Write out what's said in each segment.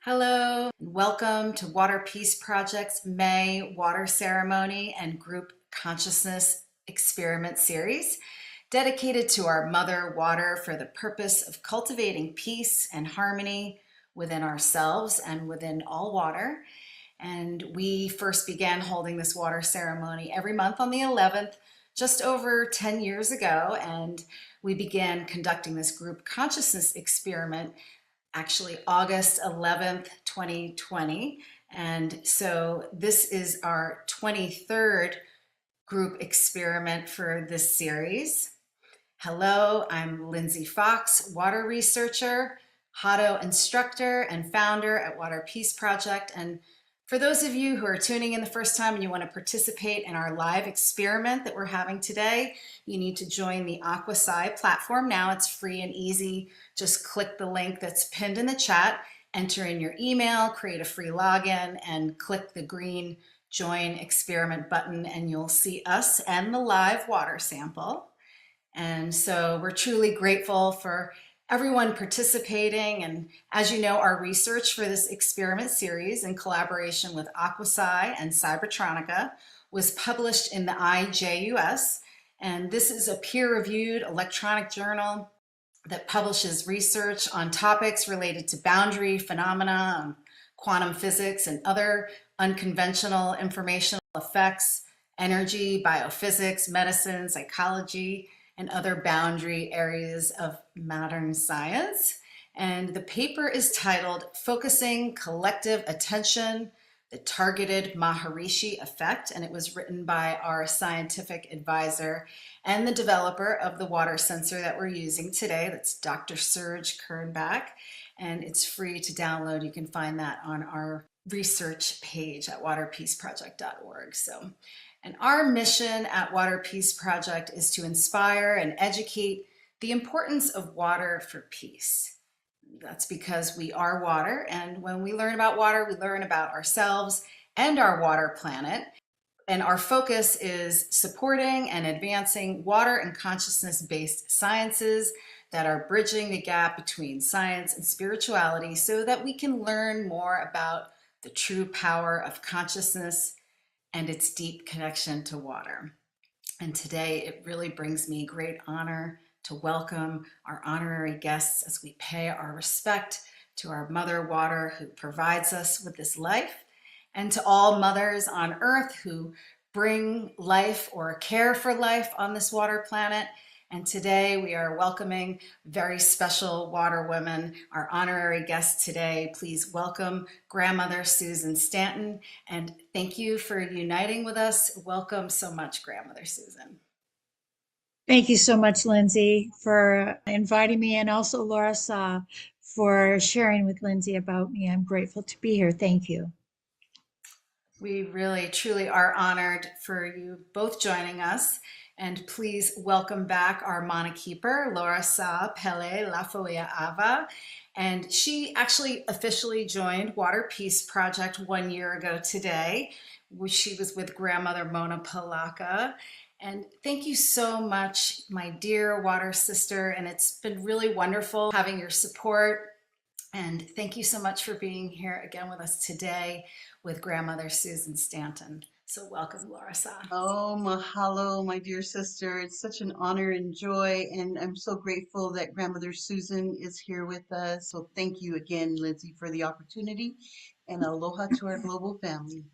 Hello, and welcome to Water Peace Project's May Water Ceremony and Group Consciousness Experiment Series, dedicated to our Mother Water for the purpose of cultivating peace and harmony within ourselves and within all water. And we first began holding this water ceremony every month on the 11th, just over 10 years ago. And we began conducting this group consciousness experiment actually August 11th, 2020. And so this is our 23rd group experiment for this series. Hello, I'm Lindsay Fox, water researcher, Hado instructor, and founder at Water Peace Project. And for those of you who are tuning in the first time and you want to participate in our live experiment that we're having today, you need to join the AquaSci platform now. It's free and easy. Just click the link that's pinned in the chat, enter in your email, create a free login, and click the green Join Experiment button, and you'll see us and the live water sample. And so we're truly grateful for everyone participating. And as you know, our research for this experiment series in collaboration with AquaSci and Cybertronica was published in the IJUS. And this is a peer-reviewed electronic journal that publishes research on topics related to boundary phenomena, quantum physics, and other unconventional informational effects, energy, biophysics, medicine, psychology, and other boundary areas of modern science. And the paper is titled Focusing Collective Attention, the Targeted Maharishi Effect, and it was written by our scientific advisor and the developer of the water sensor that we're using today. That's Dr. Serge Kernbach, and it's free to download. You can find that on our research page at waterpeaceproject.org. And our mission at Water Peace Project is to inspire and educate the importance of water for peace. That's because we are water, and when we learn about water, we learn about ourselves and our water planet. And our focus is supporting and advancing water and consciousness-based sciences that are bridging the gap between science and spirituality so that we can learn more about the true power of consciousness and its deep connection to water. And today it really brings me great honor to welcome our honorary guests as we pay our respect to our Mother Water who provides us with this life, and to all mothers on earth who bring life or care for life on this water planet. And today we are welcoming very special water women, our honorary guest today. Please welcome Grandmother Susan Stanton, and thank you for uniting with us. Welcome so much, Grandmother Susan. Thank you so much, Lindsay, for inviting me, and also Laura Saw for sharing with Lindsay about me. I'm grateful to be here. Thank you. We really, truly are honored for you both joining us. And please welcome back our Mana Keeper, Laura Sa Pele Lafoya Ava. And she actually officially joined Water Peace Project 1 year ago today. She was with Grandmother Mona Palaka. And thank you so much, my dear water sister. And it's been really wonderful having your support. And thank you so much for being here again with us today with Grandmother Susan Stanton. So welcome, Laura Sa. Oh, mahalo, my dear sister. It's such an honor and joy, and I'm so grateful that Grandmother Susan is here with us. So thank you again, Lindsay, for the opportunity, and aloha to our global family.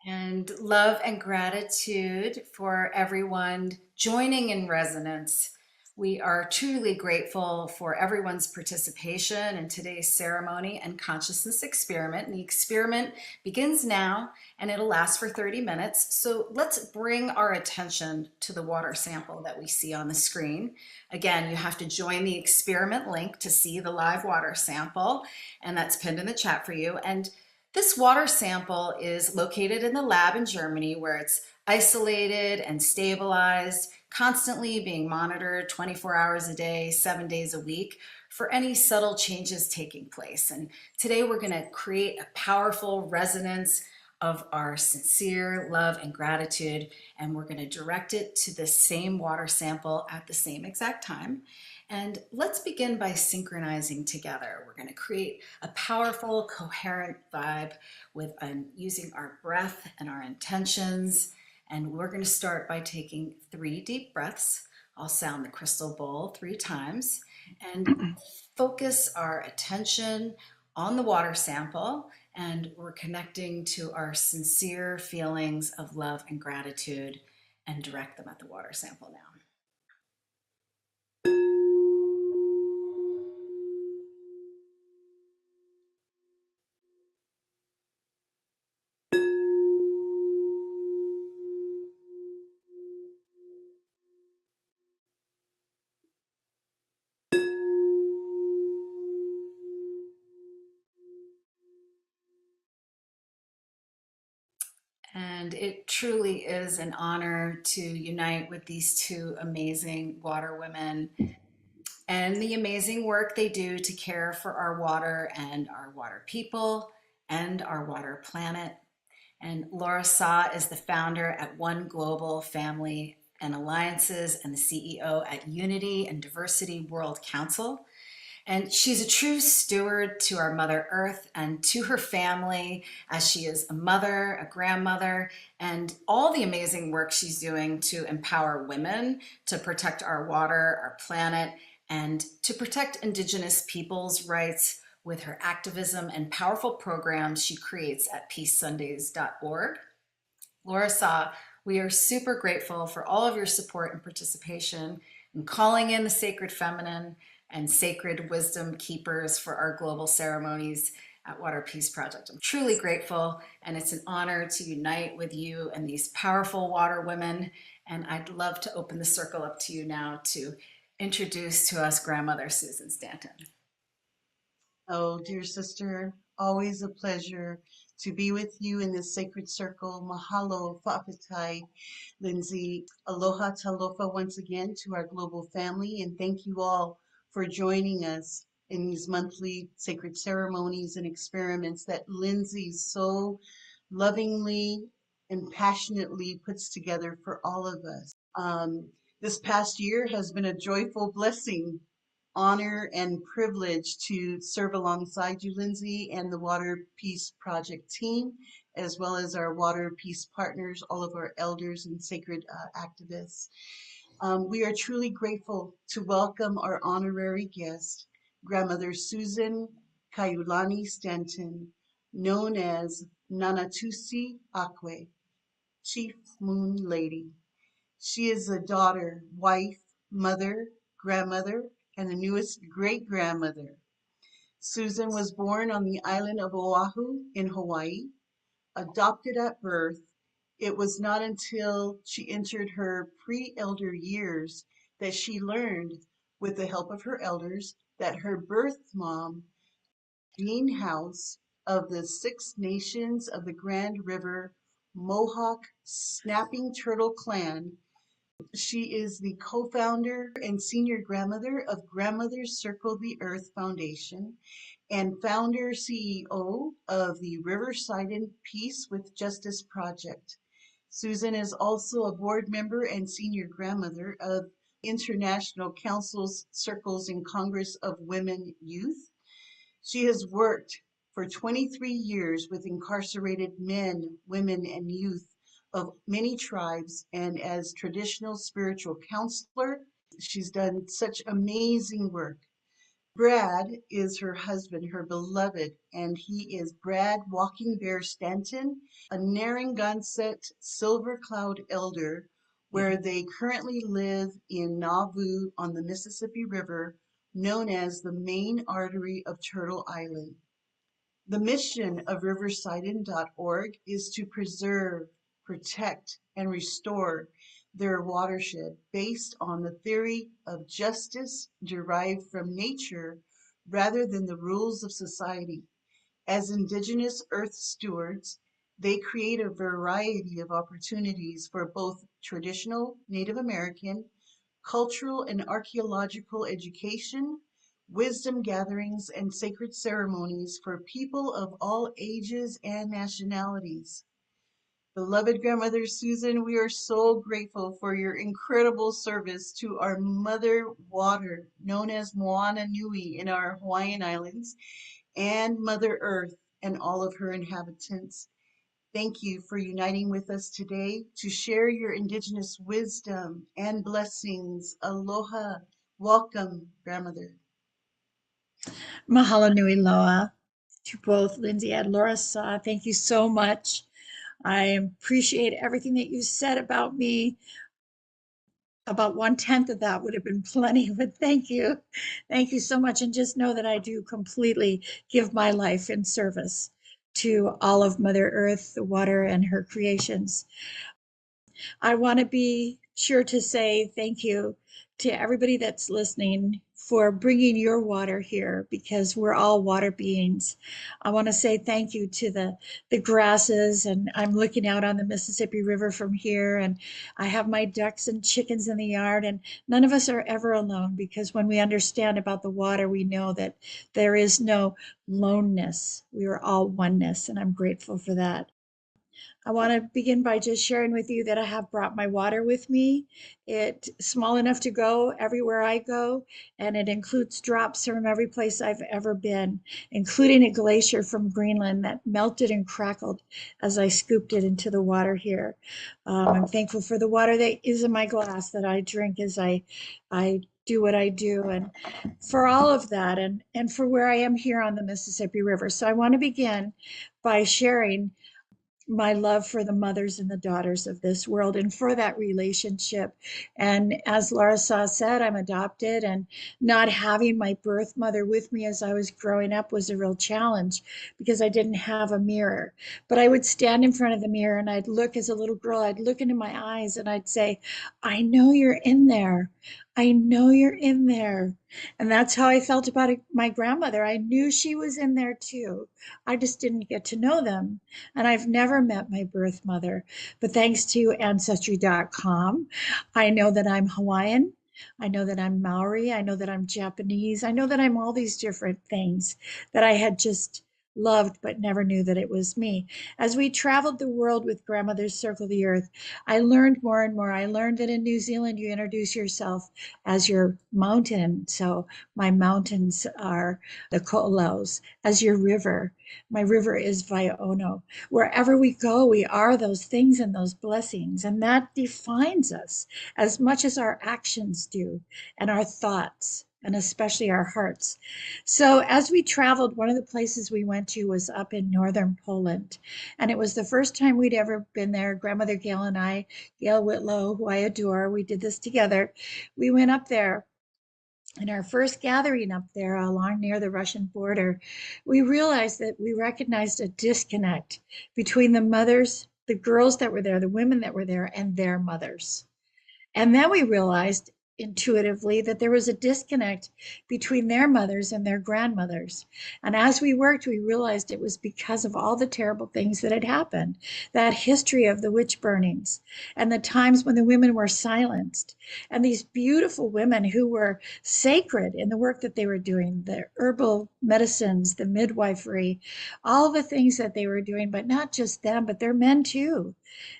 And love and gratitude for everyone joining in resonance. We are truly grateful for everyone's participation in today's ceremony and consciousness experiment. And the experiment begins now and it'll last for 30 minutes. So let's bring our attention to the water sample that we see on the screen. Again, you have to join the experiment link to see the live water sample, and that's pinned in the chat for you. And this water sample is located in the lab in Germany where it's isolated and stabilized, constantly being monitored 24 hours a day, 7 days a week for any subtle changes taking place. And today we're going to create a powerful resonance of our sincere love and gratitude, and we're going to direct it to the same water sample at the same exact time. And let's begin by synchronizing together. We're going to create a powerful, coherent vibe with using our breath and our intentions. And we're going to start by taking 3 deep breaths. I'll sound the crystal bowl 3 times and focus our attention on the water sample. And we're connecting to our sincere feelings of love and gratitude and direct them at the water sample now. And it truly is an honor to unite with these 2 amazing water women and the amazing work they do to care for our water and our water people and our water planet. And Laura Sa is the founder at One Global Family and Alliances and the CEO at Unity and Diversity World Council. And she's a true steward to our Mother Earth and to her family, as she is a mother, a grandmother, and all the amazing work she's doing to empower women to protect our water, our planet, and to protect Indigenous peoples' rights with her activism and powerful programs she creates at peacesundays.org. Laura Sa, we are super grateful for all of your support and participation in calling in the sacred feminine and sacred wisdom keepers for our global ceremonies at Water Peace Project. I'm truly grateful, and it's an honor to unite with you and these powerful water women. And I'd love to open the circle up to you now to introduce to us Grandmother Susan Stanton. Oh, dear sister, always a pleasure to be with you in this sacred circle. Mahalo, Fa'apatai, Lindsay. Aloha talofa once again to our global family, and thank you all for joining us in these monthly sacred ceremonies and experiments that Lindsay so lovingly and passionately puts together for all of us. This past year has been a joyful blessing, honor, and privilege to serve alongside you, Lindsay, and the Water Peace Project team, as well as our Water Peace partners, all of our elders and sacred activists. We are truly grateful to welcome our honorary guest, Grandmother Susan Kaiolani Stanton, known as Nanatusi Akwe, Chief Moon Lady. She is a daughter, wife, mother, grandmother, and the newest great-grandmother. Susan was born on the island of Oahu in Hawaii. Adopted at birth, it was not until she entered her pre-elder years that she learned, with the help of her elders, that her birth mom, Jean House of the Six Nations of the Grand River Mohawk Snapping Turtle Clan. She is the co-founder and senior grandmother of Grandmothers Circle the Earth Foundation and founder CEO of the Riverside Peace with Justice Project. Susan is also a board member and senior grandmother of International Council's Circles in Congress of Women Youth. She has worked for 23 years with incarcerated men, women, and youth of many tribes, and as traditional spiritual counselor. She's done such amazing work. Brad is her husband, her beloved, and he is Brad Walking Bear Stanton, a Narragansett Silver Cloud elder, where they currently live in Nauvoo on the Mississippi River, known as the main artery of Turtle Island. The mission of riversiden.org is to preserve, protect, and restore their watershed based on the theory of justice derived from nature rather than the rules of society. As Indigenous Earth stewards, they create a variety of opportunities for both traditional Native American, cultural and archaeological education, wisdom gatherings, and sacred ceremonies for people of all ages and nationalities. Beloved Grandmother Susan, we are so grateful for your incredible service to our Mother Water, known as Moana Nui in our Hawaiian Islands, and Mother Earth and all of her inhabitants. Thank you for uniting with us today to share your Indigenous wisdom and blessings. Aloha. Welcome, Grandmother. Mahalo nui loa to both Lindsay and Laura Saw. Thank you so much. I appreciate everything that you said about me. About 1/10 of that would have been plenty, but thank you. Thank you so much. And just know that I do completely give my life in service to all of Mother Earth, the water, and her creations. I want to be sure to say thank you to everybody that's listening for bringing your water here because we're all water beings. I want to say thank you to the grasses, and I'm looking out on the Mississippi River from here, and I have my ducks and chickens in the yard, and none of us are ever alone because when we understand about the water, we know that there is no loneness. We are all oneness, and I'm grateful for that. I want to begin by just sharing with you that I have brought my water with me. It's small enough to go everywhere I go, and it includes drops from every place I've ever been, including a glacier from Greenland that melted and crackled as I scooped it into the water here. I'm thankful for the water that is in my glass that I drink as I do what I do, and for all of that, and for where I am here on the Mississippi River. So I want to begin by sharing my love for the mothers and the daughters of this world and for that relationship. And as Laura Saw said, I'm adopted, and not having my birth mother with me as I was growing up was a real challenge because I didn't have a mirror. But I would stand in front of the mirror and I'd look as a little girl, I'd look into my eyes and I'd say, I know you're in there. I know you're in there. And that's how I felt about my grandmother. I knew she was in there too. I just didn't get to know them. And I've never met my birth mother, but thanks to Ancestry.com, I know that I'm Hawaiian. I know that I'm Maori. I know that I'm Japanese. I know that I'm all these different things that I had just loved but never knew that it was me. As we traveled the world with Grandmother's Circle the Earth, I learned more and more. I learned that in New Zealand, you introduce yourself as your mountain. So my mountains are the Ko'olaus, as your river. My river is Vaio'ono. Wherever we go, we are those things and those blessings. And that defines us as much as our actions do and our thoughts, and especially our hearts. So as we traveled, one of the places we went to was up in northern Poland. And it was the first time we'd ever been there. Grandmother Gail and I, Gail Whitlow, who I adore, we did this together. We went up there. In our first gathering up there along near the Russian border, we realized that we recognized a disconnect between the mothers, the girls that were there, the women that were there, and their mothers. And then we realized intuitively that there was a disconnect between their mothers and their grandmothers. And as we worked, we realized it was because of all the terrible things that had happened, that history of the witch burnings and the times when the women were silenced, and these beautiful women who were sacred in the work that they were doing, the herbal medicines, the midwifery, all the things that they were doing, but not just them, but their men too.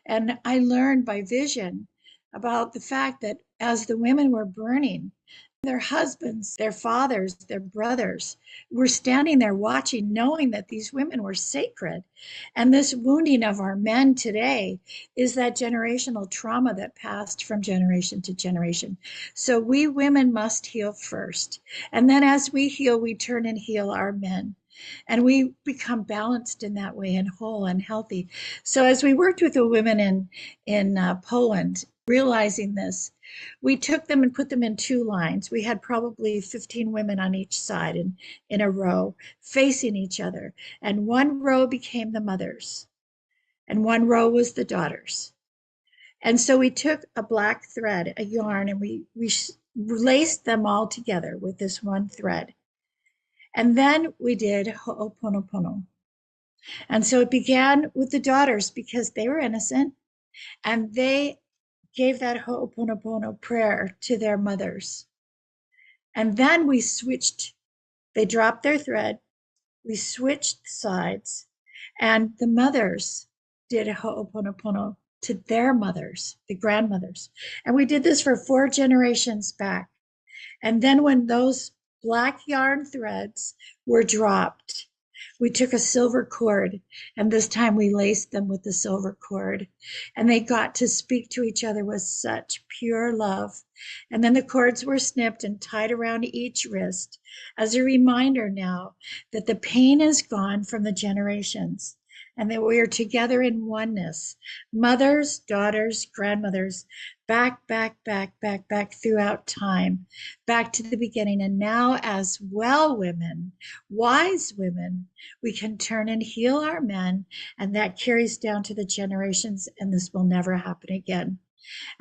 And I learned by vision about the fact that as the women were burning, their husbands, their fathers, their brothers were standing there watching, knowing that these women were sacred. And this wounding of our men today is that generational trauma that passed from generation to generation. So we women must heal first. And then as we heal, we turn and heal our men. And we become balanced in that way and whole and healthy. So as we worked with the women in Poland, realizing this, we took them and put them in two lines. We had probably 15 women on each side in a row facing each other. And one row became the mothers, and one row was the daughters. And so we took a black thread, a yarn, and we laced them all together with this one thread. And then we did Ho'oponopono. And so it began with the daughters because they were innocent and they gave that Ho'oponopono prayer to their mothers. And then we switched, they dropped their thread, we switched sides, and the mothers did Ho'oponopono to their mothers, the grandmothers. And we did this for 4 generations back. And then when those black yarn threads were dropped, we took a silver cord, and this time we laced them with the silver cord. And they got to speak to each other with such pure love. And then the cords were snipped and tied around each wrist as a reminder now that the pain is gone from the generations and that we are together in oneness, mothers, daughters, grandmothers, back, back, back, back, back throughout time, back to the beginning. And now, as well women, wise women, we can turn and heal our men, and that carries down to the generations, and this will never happen again.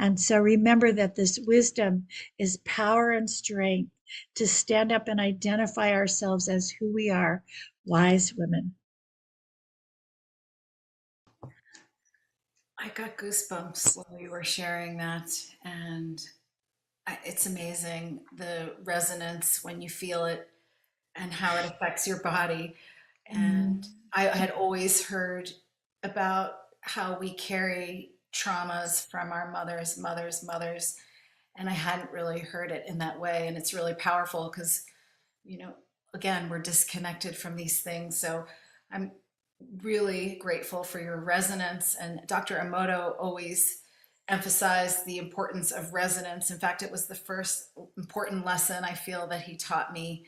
And so remember that this wisdom is power and strength to stand up and identify ourselves as who we are, wise women. I got goosebumps while you were sharing that, and it's amazing the resonance when you feel it and how it affects your body. And I had always heard about how we carry traumas from our mothers, and I hadn't really heard it in that way. And it's really powerful because, again, we're disconnected from these things. So I'm really grateful for your resonance. And Dr. Emoto always emphasized the importance of resonance. In fact, it was the first important lesson I feel that he taught me,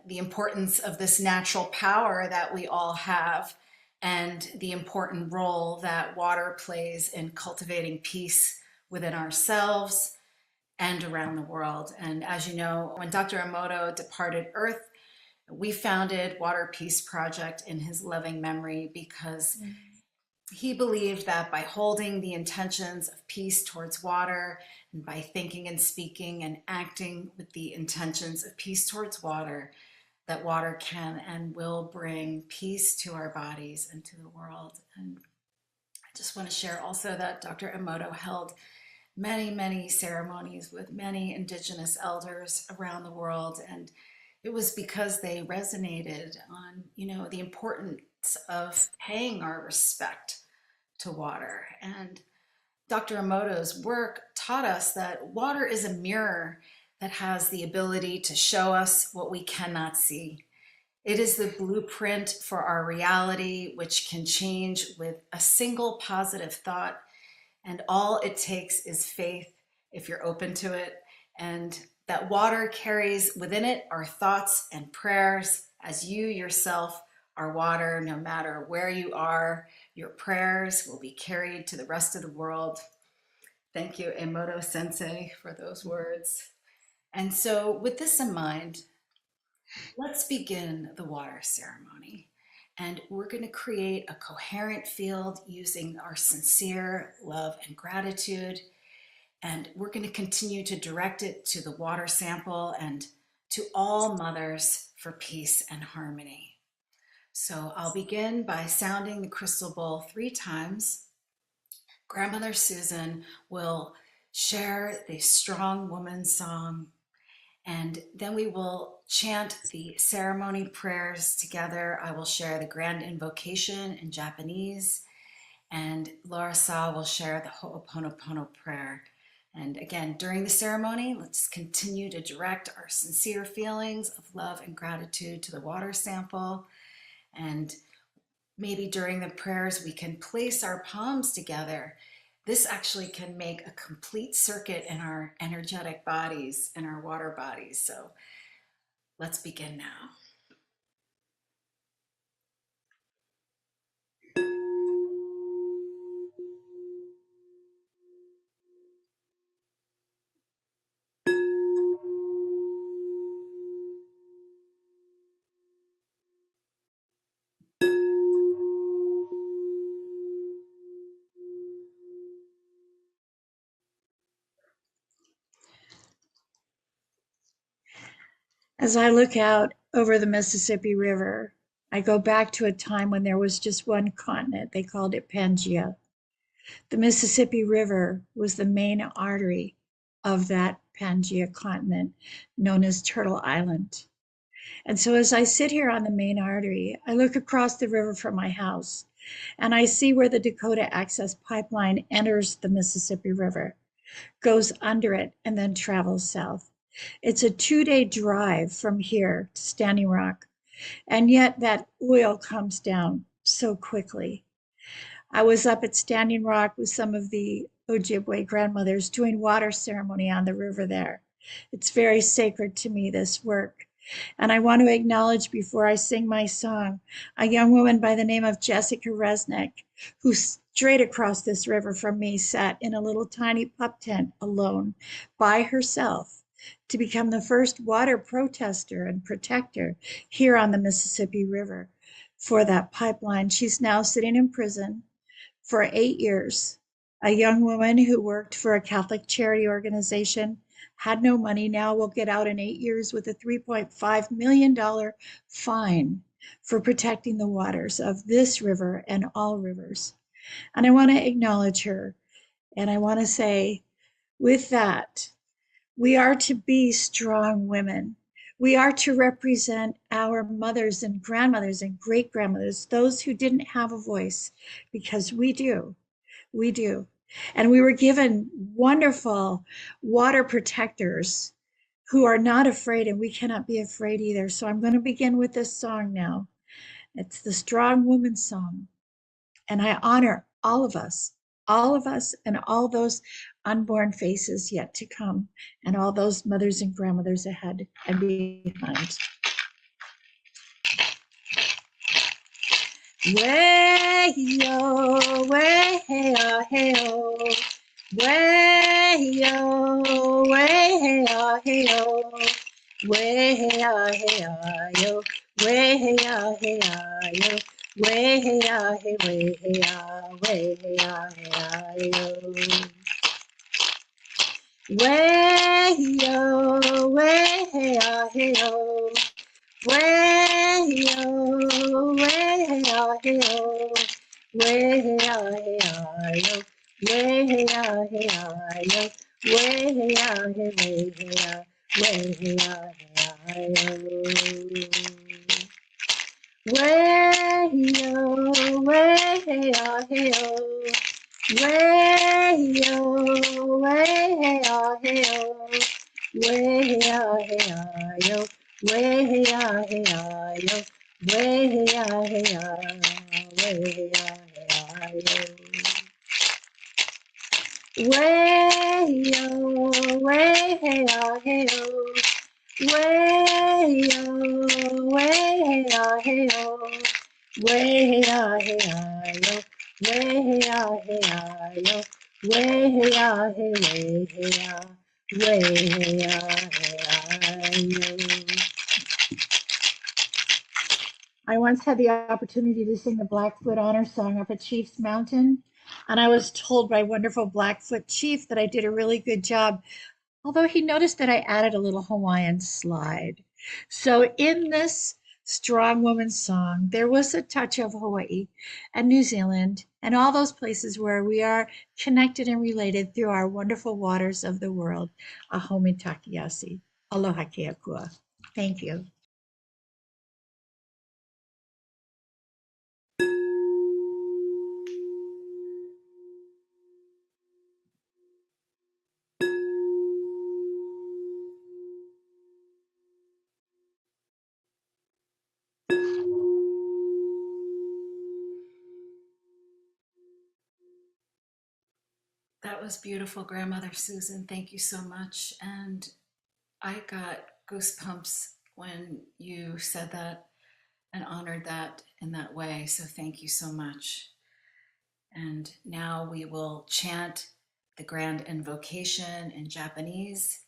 the importance of this natural power that we all have and the important role that water plays in cultivating peace within ourselves and around the world. And as you know, when Dr. Emoto departed Earth, we founded Water Peace Project in his loving memory because he believed that by holding the intentions of peace towards water and by thinking and speaking and acting with the intentions of peace towards water, that water can and will bring peace to our bodies and to the world. And I just want to share also that Dr. Emoto held many, many ceremonies with many indigenous elders around the world. And it was because they resonated on, the importance of paying our respect to water. And Dr. Emoto's work taught us that water is a mirror that has the ability to show us what we cannot see. It is the blueprint for our reality, which can change with a single positive thought. And all it takes is faith if you're open to it. And that water carries within it our thoughts and prayers, as you yourself are water. No matter where you are, your prayers will be carried to the rest of the world. Thank you, Emoto Sensei, for those words. And so with this in mind, let's begin the water ceremony. And we're going to create a coherent field using our sincere love and gratitude. And we're going to continue to direct it to the water sample and to all mothers for peace and harmony. So I'll begin by sounding the crystal bowl 3 times. Grandmother Susan will share the Strong Woman song, and then we will chant the ceremony prayers together. I will share the Grand Invocation in Japanese, and Laura Sa will share the Ho'oponopono prayer. And again, during the ceremony, let's continue to direct our sincere feelings of love and gratitude to the water sample. And maybe during the prayers, we can place our palms together. This actually can make a complete circuit in our energetic bodies, in our water bodies. So let's begin now. As I look out over the Mississippi River, I go back to a time when there was just one continent. They called it Pangaea. The Mississippi River was the main artery of that Pangaea continent, known as Turtle Island. And so as I sit here on the main artery, I look across the river from my house And I see where the Dakota Access Pipeline enters the Mississippi River, goes under it, and then travels south. It's a 2-day drive from here to Standing Rock, and yet that oil comes down so quickly. I was up at Standing Rock with some of the Ojibwe grandmothers doing water ceremony on the river there. It's very sacred to me, this work. And I want to acknowledge before I sing my song, a young woman by the name of Jessica Resnick, who straight across this river from me sat in a little tiny pup tent alone by herself to become the first water protester and protector here on the Mississippi River for that pipeline. She's now sitting in prison for 8 years. A young woman who worked for a Catholic charity organization, had no money, now will get out in 8 years with a $3.5 million fine for protecting the waters of this river and all rivers. And I want to acknowledge her. And I want to say, with that, we are to be strong women. We are to represent our mothers and grandmothers and great grandmothers, those who didn't have a voice, because we do. We do. And we were given wonderful water protectors who are not afraid, and we cannot be afraid either. So I'm going to begin with this song now. It's the Strong Woman Song. And I honor all of us, and all those unborn faces yet to come, and all those mothers and grandmothers ahead and behind. Way-yo, way-hey-oh, hey-oh. Way-yo, way-hey-oh, hey-oh. Way-hey-oh, hey-oh, way-hey-oh, hey-oh. Way-hey-oh, hey, way-hey-oh, way-hey-oh, hey-oh. Way-yo, way-hey-oh, hey-oh. Way-yo, way-hey-oh, hey-oh. Way-hey-oh, hey-oh, way-hey-oh, hey-oh. Way-hey-oh, hey, way-hey-oh, way-hey-oh, hey-oh. Way-yo, way-hey-oh, hey-oh. Way-yo, way-hey-oh, hey-oh. Way-hey-oh, hey-oh, way-hey-oh, hey-oh. Way-hey-oh, hey-oh, way-hey-oh, hey-oh. Way-yo, way-hey-oh, hey-oh. Way-yo, way-hey-oh, hey-oh. Way-hey-oh, hey-oh. Way-hey-oh, hey-oh. Way-hey-oh, hey, way-hey-oh. Way-hey-oh, hey-oh. I once had the opportunity to sing the Blackfoot Honor Song up at Chief's Mountain, and I was told by wonderful Blackfoot Chief that I did a really good job, although he noticed that I added a little Hawaiian slide. So in this Strong Woman song, there was a touch of Hawaii and New Zealand and all those places where we are connected and related through our wonderful waters of the world. Ahome takiasi. Aloha keakua. Thank you. That was beautiful, Grandmother Susan. Thank you so much. And I got goosebumps when you said that and honored that in that way. So thank you so much. And now we will chant the grand invocation in Japanese.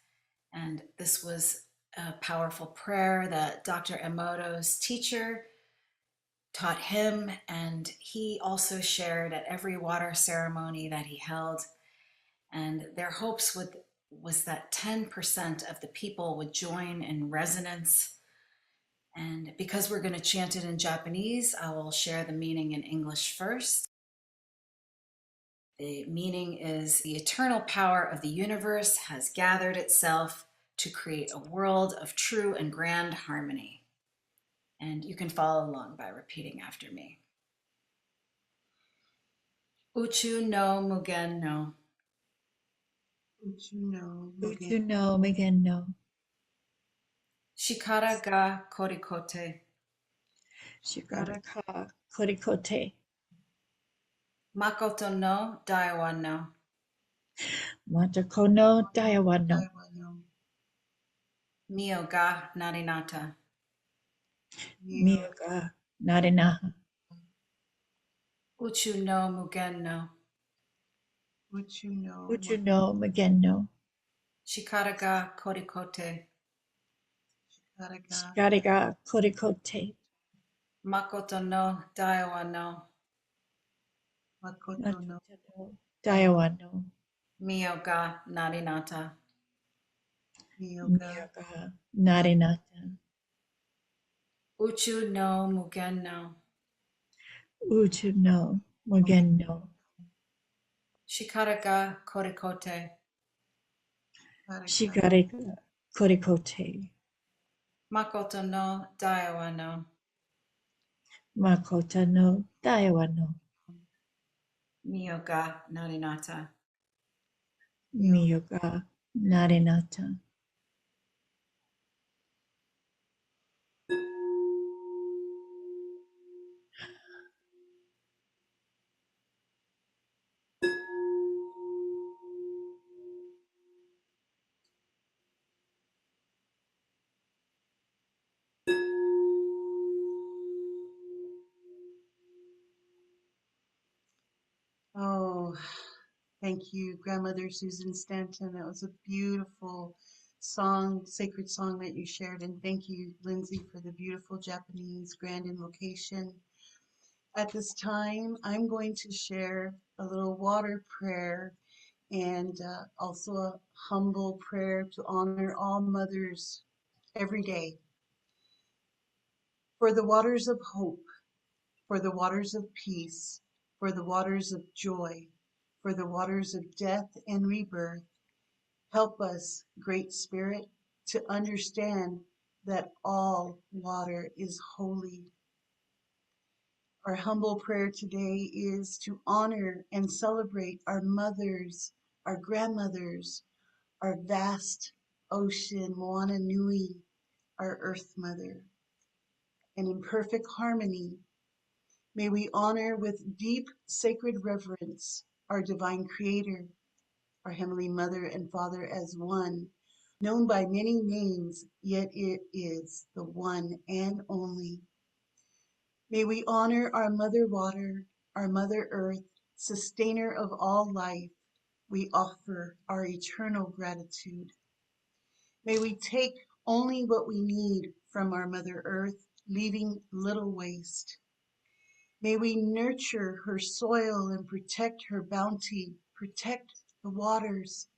And this was a powerful prayer that Dr. Emoto's teacher taught him, and he also shared at every water ceremony that he held. And their hopes was that 10% of the people would join in resonance. And because we're going to chant it in Japanese, I will share the meaning in English first. The meaning is: the eternal power of the universe has gathered itself to create a world of true and grand harmony. And you can follow along by repeating after me. Uchu no mugen no. Uchu no Uchu Mugen. no Migen no. Shikara ga korikote. Shikara ka korikote. Makoto no daiwa no. Matako no Daiwa no. Daiwa no. Mio ga narinata. Mio. Miyoga Narinaha. Uchu no mugen no. Uchu no Uchu Mugen. no Migen no. Shikara ga korikote. Shikaraga. Shikariga korikote. Makoto no daiwa no. Makoto no. Matata no Daiwa no. Mio ga narinata. Miyoga. Miyoga Narinata. Uchu no mugen no. Uchu no Mugen no. Shikara ga korikote. Shikaraga. Shikariga korikote. Makoto no daiwa no. Makota no Daiwa no. Mio ga narinata. Miyoga Narinata. Oh, thank you, Grandmother Susan Stanton. That was a beautiful song, sacred song that you shared. And thank you, Lindsay, for the beautiful Japanese grand invocation. At this time, I'm going to share a little water prayer and also a humble prayer to honor all mothers every day. For the waters of hope, for the waters of peace, for the waters of joy, for the waters of death and rebirth, help us, Great Spirit, to understand that all water is holy. Our humble prayer today is to honor and celebrate our mothers, our grandmothers, our vast ocean, Moana Nui, our Earth Mother. And in perfect harmony, may we honor with deep sacred reverence our divine Creator, our Heavenly Mother and Father as one, known by many names, yet it is the one and only. May we honor our Mother Water, our Mother Earth, sustainer of all life. We offer our eternal gratitude. May we take only what we need from our Mother Earth, leaving little waste. May we nurture her soil and protect her bounty, protect the waters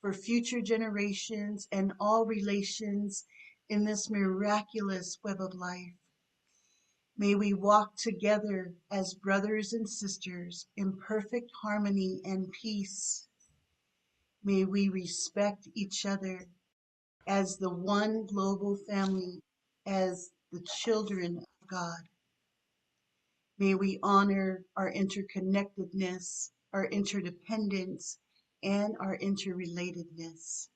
for future generations and all relations in this miraculous web of life. May we walk together as brothers and sisters in perfect harmony and peace. May we respect each other as the one global family, as the children of God. May we honor our interconnectedness, our interdependence, and our interrelatedness.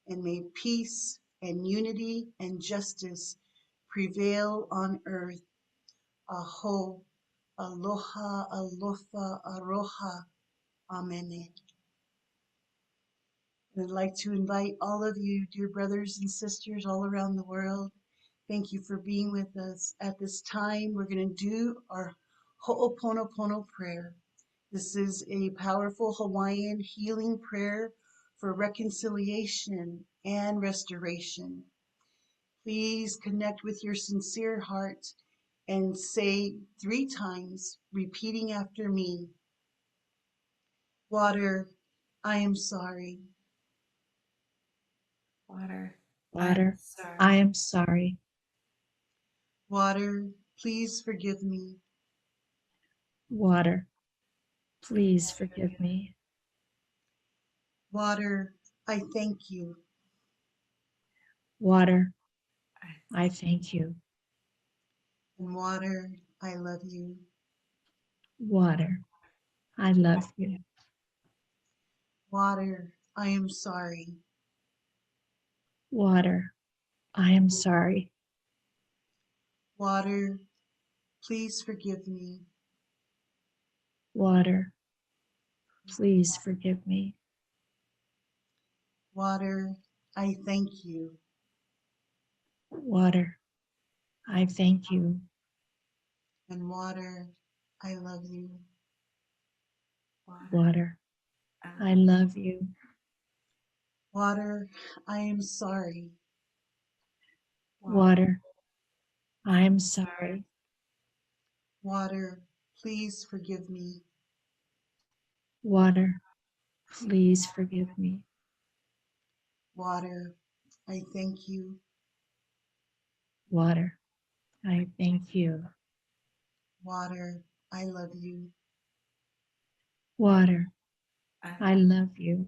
And may peace and unity and justice prevail on earth. Aho, aloha, alofa, aroha. Amen. And I'd like to invite all of you, dear brothers and sisters all around the world. Thank you for being with us. At this time, we're going to do our Ho'oponopono prayer. This is a powerful Hawaiian healing prayer for reconciliation and restoration. Please connect with your sincere heart and say 3 times, repeating after me. Water, I am sorry. Water, I am Water, I sorry. am sorry. Water, please forgive me. Water, please forgive me. Water, I thank you. Water, I I thank you. And water, I love you. Water, I love you. Water, I am sorry. Water, I am sorry. Water, please forgive me. Water, please forgive me. Water, I thank you. Water, I thank you. And water, I love you. Water, I love you. Water, I am sorry. Water, I am sorry. Water, please forgive me. Water, please forgive me. Water, I thank you. Water, I thank you. Water, I love you. Water, I love you.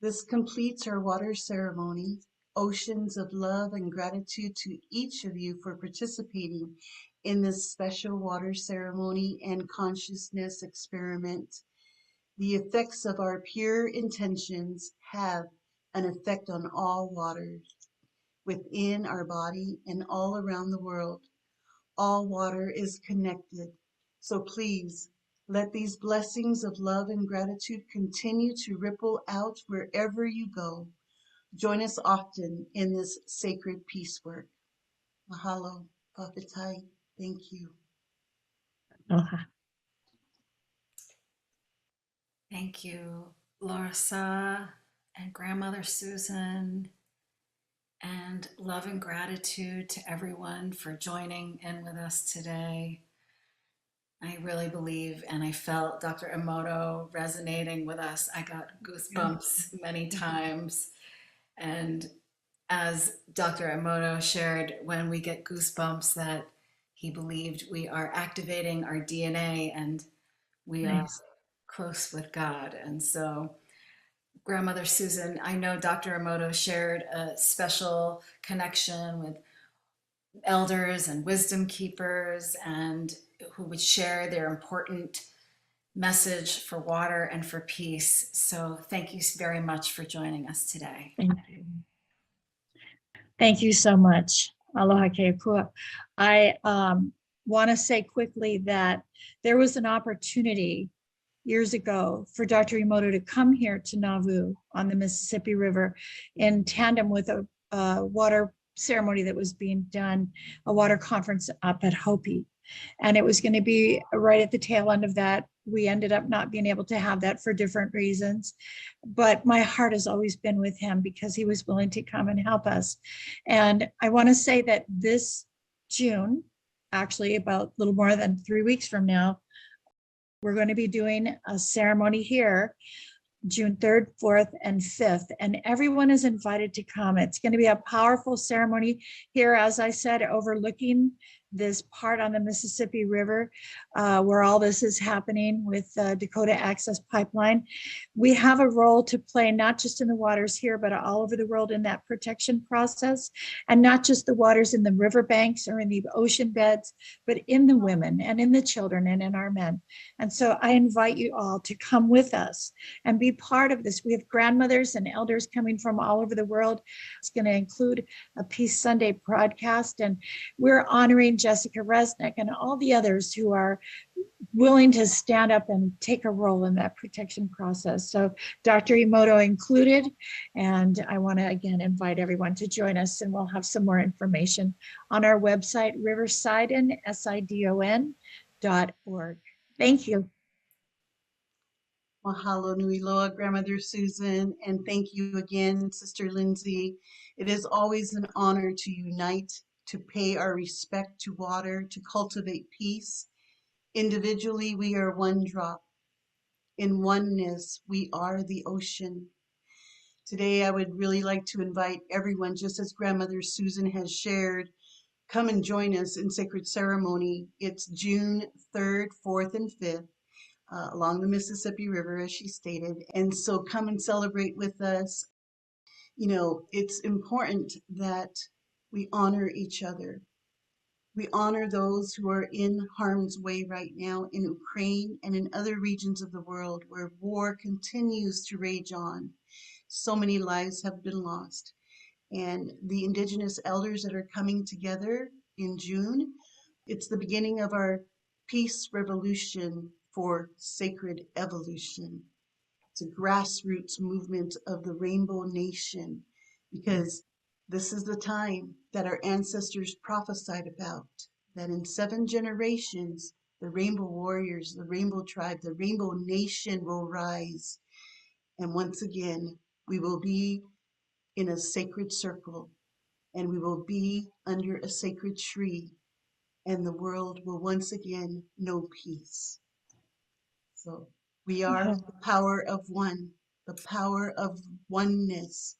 This completes our water ceremony. Oceans of love and gratitude to each of you for participating in this special water ceremony and consciousness experiment. The effects of our pure intentions have an effect on all waters within our body and all around the world. All water is connected. So please let these blessings of love and gratitude continue to ripple out wherever you go. Join us often in this sacred peace work. Mahalo, Papatai. Thank you. Aloha. Thank you, Larsa and Grandmother Susan, and love and gratitude to everyone for joining in with us today. I really believe, and I felt Dr. Emoto resonating with us. I got goosebumps many times. And as Dr. Emoto shared, when we get goosebumps, that he believed we are activating our DNA and we are Nice. close with God. And so, Grandmother Susan, I know Dr. Emoto shared a special connection with elders and wisdom keepers and who would share their important message for water and for peace. So thank you very much for joining us today. Thank you. Thank you so much. Aloha keipua. I want to say quickly that there was an opportunity years ago for Dr. Emoto to come here to Nauvoo on the Mississippi River in tandem with a water ceremony that was being done, a water conference up at Hopi. And it was going to be right at the tail end of that. We ended up not being able to have that for different reasons. But my heart has always been with him because he was willing to come and help us. And I want to say that this June, actually about a little more than 3 weeks from now, we're going to be doing a ceremony here, June 3rd, 4th, and 5th, and everyone is invited to come. It's going to be a powerful ceremony here, as I said, overlooking this part on the Mississippi River where all this is happening with Dakota Access Pipeline. We have a role to play, not just in the waters here, but all over the world in that protection process, and not just the waters in the riverbanks or in the ocean beds, but in the women and in the children and in our men. And so I invite you all to come with us and be part of this. We have grandmothers and elders coming from all over the world. It's going to include a Peace Sunday broadcast, and we're honoring Jessica Resnick and all the others who are willing to stand up and take a role in that protection process. So Dr. Emoto included, and I want to again invite everyone to join us, and we'll have some more information on our website, riversidon.org. Thank you. Mahalo nui loa, Grandmother Susan, and thank you again, Sister Lindsay. It is always an honor to unite, to pay our respect to water, to cultivate peace. Individually, we are one drop. In oneness, we are the ocean. Today, I would really like to invite everyone, just as Grandmother Susan has shared, come and join us in sacred ceremony. It's June 3rd, 4th, and 5th. Along the Mississippi River, as she stated. And so come and celebrate with us. You know, it's important that we honor each other. We honor those who are in harm's way right now in Ukraine and in other regions of the world where war continues to rage on. So many lives have been lost. And the Indigenous elders that are coming together in June, it's the beginning of our peace revolution for sacred evolution. It's a grassroots movement of the Rainbow Nation because this is the time that our ancestors prophesied about, that in 7 generations, the Rainbow Warriors, the Rainbow Tribe, the Rainbow Nation will rise. And once again, we will be in a sacred circle and we will be under a sacred tree and the world will once again know peace. So we are the power of one, the power of oneness.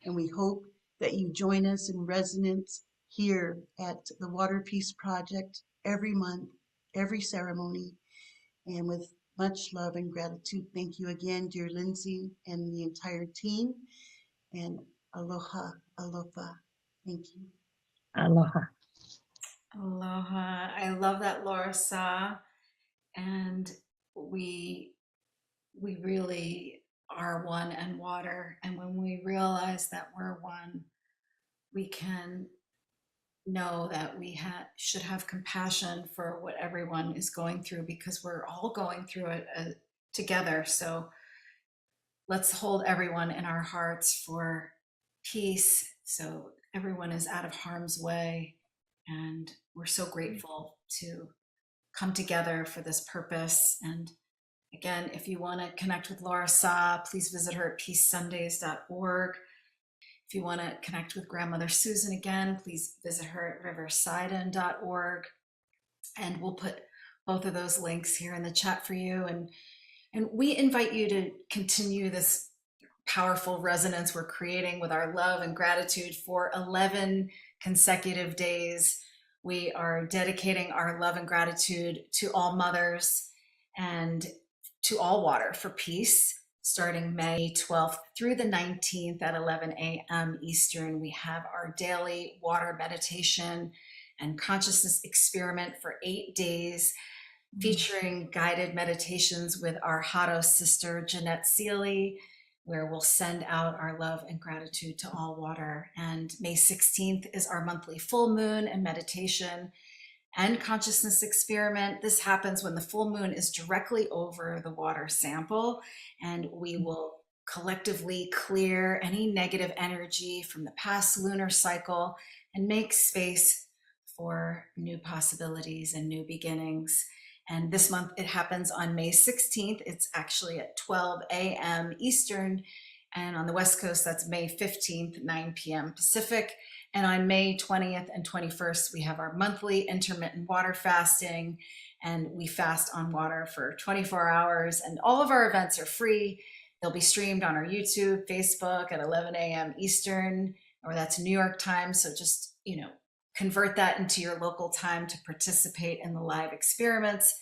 And we hope that you join us in resonance here at the Water Peace Project every month, every ceremony. And with much love and gratitude, thank you again, dear Lindsay and the entire team. And aloha, aloha. Thank you. Aloha. Aloha. I love that, Laura Sa. And we really are one and water. And when we realize that we're one, we can know that we should have compassion for what everyone is going through because we're all going through it together. So let's hold everyone in our hearts for peace so everyone is out of harm's way. And we're so grateful to come together for this purpose. And again, if you want to connect with Laura Sa, please visit her at peacesundays.org. If you want to connect with Grandmother Susan again, please visit her at riversiden.org. And we'll put both of those links here in the chat for you. And we invite you to continue this powerful resonance we're creating with our love and gratitude for 11 consecutive days. We are dedicating our love and gratitude to all mothers and to all water for peace. Starting May 12th through the 19th at 11 a.m. Eastern, we have our daily water meditation and consciousness experiment for 8 days, featuring guided meditations with our Hado sister, Jeanette Seeley, where we'll send out our love and gratitude to all water. And May 16th is our monthly full moon and meditation and consciousness experiment. This happens when the full moon is directly over the water sample, and we will collectively clear any negative energy from the past lunar cycle and make space for new possibilities and new beginnings. And this month it happens on May 16th. It's actually at 12 a.m. Eastern. And on the West Coast, that's May 15th, 9 p.m. Pacific. And on May 20th and 21st, we have our monthly intermittent water fasting. And we fast on water for 24 hours. And all of our events are free. They'll be streamed on our YouTube, Facebook at 11 a.m. Eastern, or that's New York time. So just, convert that into your local time to participate in the live experiments.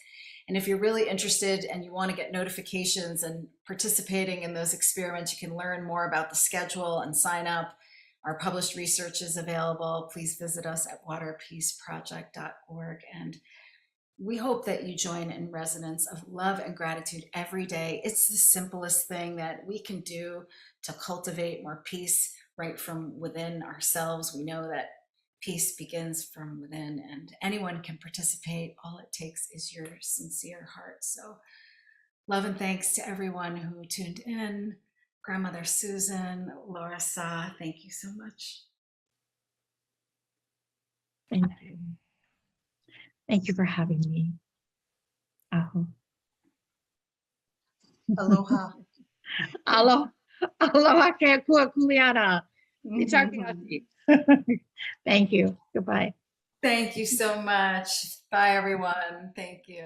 And if you're really interested and you want to get notifications and participating in those experiments, you can learn more about the schedule and sign up. Our published research is available. Please visit us at waterpeaceproject.org. And we hope that you join in resonance of love and gratitude every day. It's the simplest thing that we can do to cultivate more peace right from within ourselves. We know that peace begins from within, and anyone can participate. All it takes is your sincere heart. So love and thanks to everyone who tuned in. Grandmother Susan, Laura Sa, thank you so much. Thank you. Thank you for having me. Aho. Aloha. Aloha. Aloha ke kua kuleana. Thank you. Goodbye. Thank you so much. Bye, everyone. Thank you.